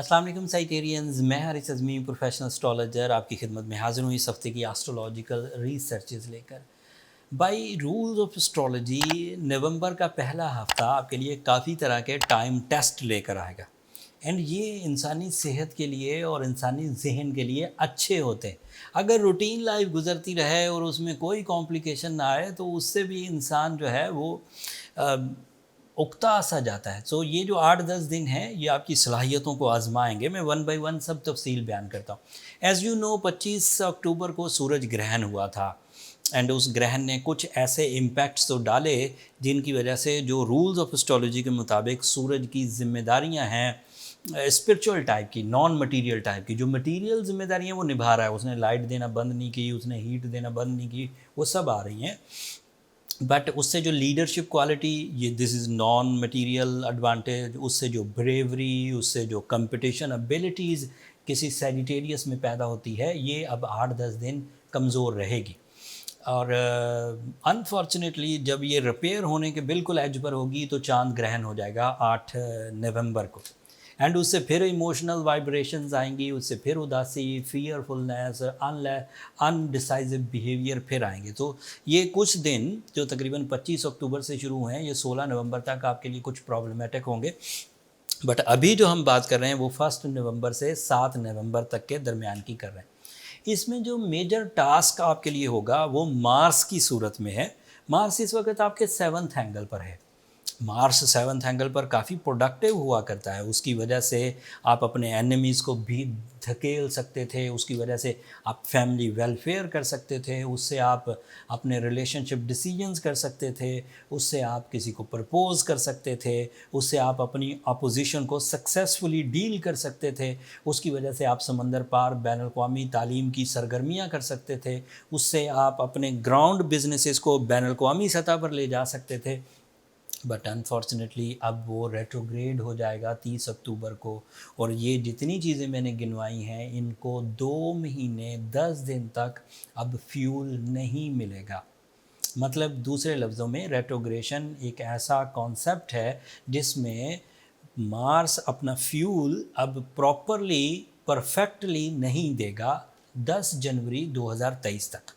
अस्सलाम वालेकुम साइटेरियंस, मैं हारिस अज़मी प्रोफेशनल एस्ट्रोलॉजर आपकी खिदमत में हाज़िर हूँ इस हफ्ते की एस्ट्रोलॉजिकल रिसर्चेस लेकर। बाय रूल्स ऑफ एस्ट्रोलॉजी नवंबर का पहला हफ्ता आपके लिए काफ़ी तरह के टाइम टेस्ट लेकर आएगा एंड ये इंसानी सेहत के लिए और इंसानी जहन के लिए अच्छे होते हैं। अगर रूटीन लाइफ गुजरती रहे और उसमें कोई कॉम्प्लिकेशन ना आए तो उससे भी इंसान जो है वो अ, उकता सा जाता है। सो ये जो 8-10 दिन हैं ये आपकी सलाहियतों को आजमाएंगे। मैं वन बाय वन सब तफसील बयान करता हूँ। एज़ यू नो 25 अक्टूबर को सूरज ग्रहण हुआ था एंड उस ग्रहण ने कुछ ऐसे इम्पैक्ट्स तो डाले जिनकी वजह से जो रूल्स ऑफ एस्ट्रोलॉजी के मुताबिक सूरज की जिम्मेदारियां हैं स्पिरिचुअल टाइप की, नॉन मटीरियल टाइप की, जो मटीरियल जिम्मेदारियां वो निभा रहा है। उसने लाइट देना बंद नहीं की, उसने हीट देना बंद नहीं की, वो सब आ रही हैं। बट उससे जो लीडरशिप क्वालिटी, ये this is non material advantage, उससे जो ब्रेवरी, उससे जो कंपटीशन एबिलिटीज़ किसी सैजिटेरियस में पैदा होती है, ये अब 8-10 दिन कमज़ोर रहेगी। और अनफॉर्चुनेटली जब ये रिपेयर होने के बिल्कुल एज पर होगी तो चांद ग्रहण हो जाएगा 8 नवंबर को एंड उससे फिर इमोशनल वाइब्रेशंस आएंगी, उससे फिर उदासी, फियरफुलनेस, अनडिसाइसिव बिहेवियर फिर आएंगे। तो ये कुछ दिन जो तकरीबन 25 अक्टूबर से शुरू हैं ये 16 नवंबर तक आपके लिए कुछ प्रॉब्लमेटिक होंगे। बट अभी जो हम बात कर रहे हैं वो 1 नवंबर से 7 नवंबर तक के दरमियान की कर रहे हैं। इसमें जो मेजर टास्क आपके लिए होगा वो मार्स की सूरत में है। मार्स इस वक्त आपके 7th एंगल पर है। मार्स 7th एंगल पर काफ़ी प्रोडक्टिव हुआ करता है, उसकी वजह से आप अपने एनिमीज़ को भी धकेल सकते थे, उसकी वजह से आप फैमिली वेलफेयर कर सकते थे, उससे आप अपने रिलेशनशिप डिसीजंस कर सकते थे, उससे आप किसी को प्रपोज कर सकते थे, उससे आप अपनी अपोजिशन को सक्सेसफुली डील कर सकते थे, उसकी वजह से आप समंदर पार बैन अवी तालीम की सरगर्मियाँ कर सकते थे, उससे आप अपने ग्राउंड बिजनेसेस को बैन अवी सतह पर ले जा सकते थे। बट अनफॉर्चुनेटली अब वो रेट्रोग्रेड हो जाएगा 30 अक्टूबर को और ये जितनी चीज़ें मैंने गिनवाई हैं इनको 2 महीने 10 दिन तक अब फ्यूल नहीं मिलेगा। मतलब दूसरे लफ्ज़ों में रेट्रोग्रेशन एक ऐसा कॉन्सेप्ट है जिसमें मार्स अपना फ्यूल अब प्रॉपरली परफेक्टली नहीं देगा 10 जनवरी 2023 तक।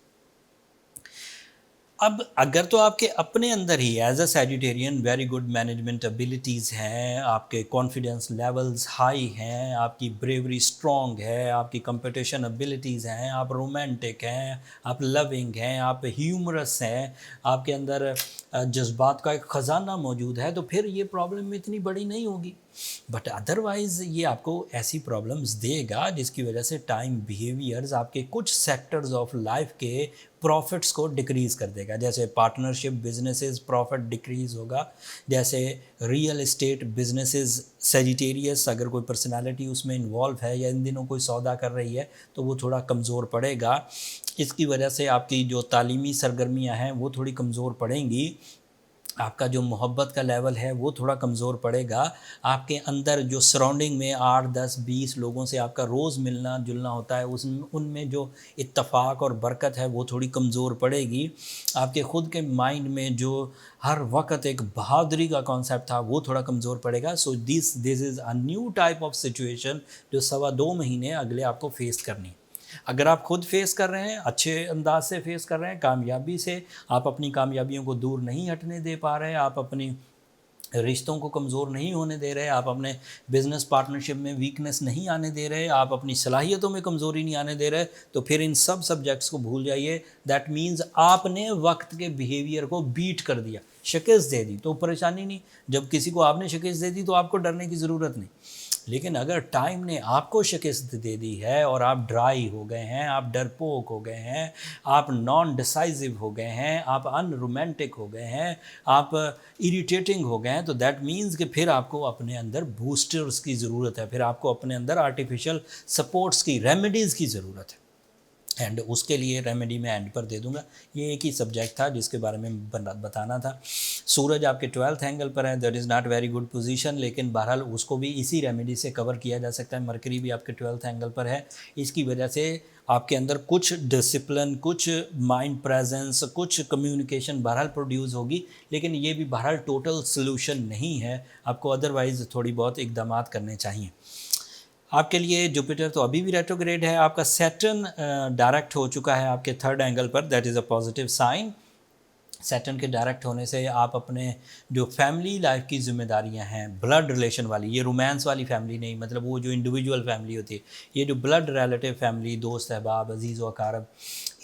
अब अगर तो आपके अपने अंदर ही as a Sagittarian very good management abilities हैं, आपके कॉन्फिडेंस लेवल्स हाई हैं, आपकी ब्रेवरी स्ट्रॉन्ग है, आपकी कंपटीशन एबिलिटीज़ हैं, आप रोमांटिक हैं, आप लविंग हैं, आप ह्यूमरस हैं, आपके अंदर जज्बात का एक ख़जाना मौजूद है, तो फिर ये प्रॉब्लम इतनी बड़ी नहीं होगी। बट अदरवाइज़ ये आपको ऐसी प्रॉब्लम्स देगा जिसकी वजह से टाइम बिहेवियर्स आपके कुछ सेक्टर्स ऑफ लाइफ के प्रॉफिट्स को डिक्रीज़ कर देगा। जैसे पार्टनरशिप बिजनेसेस प्रॉफिट डिक्रीज़ होगा, जैसे रियल एस्टेट बिजनेसेस सेजिटेरियस अगर कोई पर्सनालिटी उसमें इन्वॉल्व है या इन दिनों कोई सौदा कर रही है तो वो थोड़ा कमज़ोर पड़ेगा। इसकी वजह से आपकी जो तालीमी सरगर्मियाँ हैं वो थोड़ी कमज़ोर पड़ेंगी, आपका जो मोहब्बत का लेवल है वो थोड़ा कमज़ोर पड़ेगा, आपके अंदर जो सराउंडिंग में 8, 10, 20 लोगों से आपका रोज़ मिलना जुलना होता है उस उनमें जो इत्तफ़ाक़ और बरकत है वो थोड़ी कमज़ोर पड़ेगी। आपके ख़ुद के माइंड में जो हर वक्त एक बहादुरी का कॉन्सेप्ट था वो थोड़ा कमज़ोर पड़ेगा। So this is a new type of situation जो 2.25 महीने अगले आपको फेस करनी है। अगर आप खुद फेस कर रहे हैं, अच्छे अंदाज से फेस कर रहे हैं, कामयाबी से, आप अपनी कामयाबियों को दूर नहीं हटने दे पा रहे, आप अपनी रिश्तों को कमज़ोर नहीं होने दे रहे, आप अपने बिज़नेस पार्टनरशिप में वीकनेस नहीं आने दे रहे, आप अपनी सलाहियतों में कमज़ोरी नहीं आने दे रहे, तो फिर इन सब सब्जेक्ट्स को भूल जाइए। दैट मीन्स आपने वक्त के बिहेवियर को बीट कर दिया, शिकस्त दे दी, तो परेशानी नहीं। जब किसी को आपने शिकस्त दे दी तो आपको डरने की ज़रूरत नहीं। लेकिन अगर टाइम ने आपको शिकस्त दे दी है और आप ड्राई हो गए हैं, आप डरपोक हो गए हैं, आप नॉन डिसाइसिव हो गए हैं, आप अनरोमांटिक हो गए हैं, आप इरिटेटिंग हो गए हैं, तो दैट मीन्स कि फिर आपको अपने अंदर बूस्टर्स की ज़रूरत है, फिर आपको अपने अंदर आर्टिफिशियल सपोर्ट्स की, रेमेडीज़ की ज़रूरत है। एंड उसके लिए रेमेडी मैं एंड पर दे दूंगा। ये एक ही सब्जेक्ट था जिसके बारे में बताना था। सूरज आपके 12th एंगल पर है, that is not very good position, लेकिन बहरहाल उसको भी इसी रेमेडी से कवर किया जा सकता है। मरकरी भी आपके 12th एंगल पर है, इसकी वजह से आपके अंदर कुछ डिसिप्लिन, कुछ माइंड प्रेजेंस, कुछ कम्युनिकेशन बहरहाल प्रोड्यूस होगी, लेकिन ये भी बहरहाल टोटल सोल्यूशन नहीं है। आपको अदरवाइज़ थोड़ी बहुत इकदाम करने चाहिए। आपके लिए जुपिटर तो अभी भी रेट्रोग्रेड है, आपका सैटर्न डायरेक्ट हो चुका है आपके थर्ड एंगल पर, that is a positive sign. Saturn के डायरेक्ट होने से आप अपने जो फैमिली लाइफ की जिम्मेदारियां हैं, ब्लड रिलेशन वाली, ये रोमांस वाली फैमिली नहीं, मतलब वो जो इंडिविजुअल फैमिली होती है, ये जो ब्लड रिलेटिव फैमिली, दोस्त अहबाब, अजीज़ व अकारब,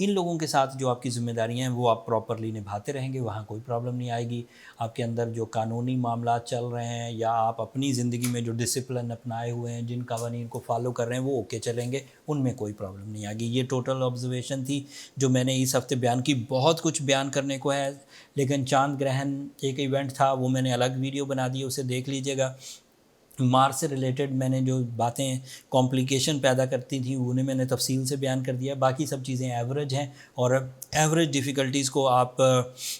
इन लोगों के साथ जो आपकी जिम्मेदारियां हैं वो आप प्रॉपरली निभाते रहेंगे, वहाँ कोई प्रॉब्लम नहीं आएगी। आपके अंदर जो कानूनी मामला चल रहे हैं या आप अपनी ज़िंदगी में जो डिसिप्लिन अपनाए हुए हैं, जिन कवानीन को फॉलो कर रहे हैं, वो ओके चलेंगे, उनमें कोई प्रॉब्लम नहीं आएगी। ये टोटल ऑब्जर्वेशन थी जो मैंने इस हफ्ते बयान की। बहुत कुछ बयान करने को है, लेकिन चांद ग्रहण एक इवेंट था, वो मैंने अलग वीडियो बना दी, उसे देख लीजिएगा। मार्स से रिलेटेड मैंने जो बातें कॉम्प्लिकेशन पैदा करती थी उन्हें मैंने तफसील से बयान कर दिया। बाकी सब चीज़ें एवरेज हैं, और एवरेज डिफ़िकल्टीज़ को आप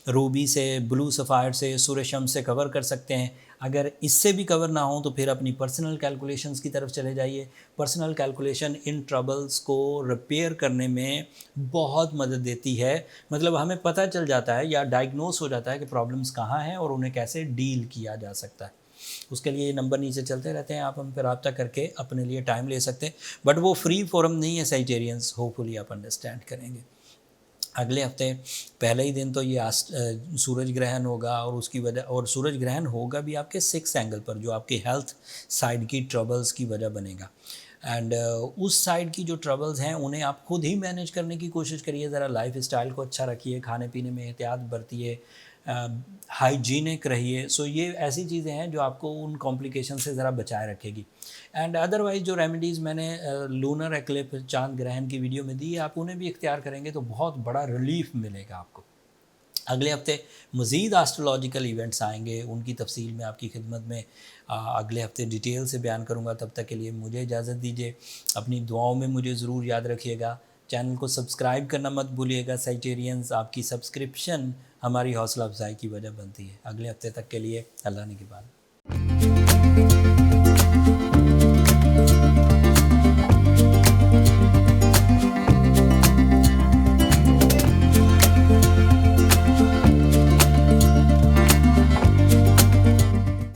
रूबी से, ब्लू सफ़ायर से, सूर्यशम्स से कवर कर सकते हैं। अगर इससे भी कवर ना हो तो फिर अपनी पर्सनल कैलकुलेशंस की तरफ चले जाइए। पर्सनल कैलकुलेशन इन ट्रबल्स को रिपेयर करने में बहुत मदद देती है। मतलब हमें पता चल जाता है या डायग्नोस हो जाता है कि प्रॉब्लम्स कहाँ हैं और उन्हें कैसे डील किया जा सकता है। उसके लिए ये नंबर नीचे चलते रहते हैं, आप हम पर रब्ता करके अपने लिए टाइम ले सकते हैं, बट वो फ्री फोरम नहीं है साइटेरियंस, होपफुली आप अंडरस्टैंड करेंगे। अगले हफ्ते पहले ही दिन तो ये सूरज ग्रहण होगा, और उसकी वजह, और सूरज ग्रहण होगा भी आपके 6 एंगल पर, जो आपकी हेल्थ साइड की ट्रबल्स की वजह बनेगा। एंड उस साइड की जो ट्रबल्स हैं उन्हें आप खुद ही मैनेज करने की कोशिश करिए। ज़रा लाइफ स्टाइल को अच्छा रखिए, खाने पीने में एहतियात बरतिए, हाइजीनिक रहिए। सो ये ऐसी चीज़ें हैं जो आपको उन कॉम्प्लिकेशन से ज़रा बचाए रखेगी। एंड अदरवाइज़ जो रेमेडीज़ मैंने लूनर एक्लिप, चांद ग्रहण की वीडियो में दी, आप उन्हें भी इख्तियार करेंगे तो बहुत बड़ा रिलीफ मिलेगा आपको। अगले हफ्ते मज़ीद एस्ट्रोलॉजिकल इवेंट्स आएंगे, उनकी तफसील मैं आपकी खिदमत में अगले हफ्ते डिटेल से बयान करूंगा। तब तक के लिए मुझे इजाज़त दीजिए। अपनी दुआओं में मुझे ज़रूर याद रखिएगा। चैनल को सब्सक्राइब करना मत भूलिएगा साइटेरियंस, आपकी सब्सक्रिप्शन हमारी हौसला अफजाई की वजह बनती है। अगले हफ्ते तक के लिए अल्लाह ने की बात।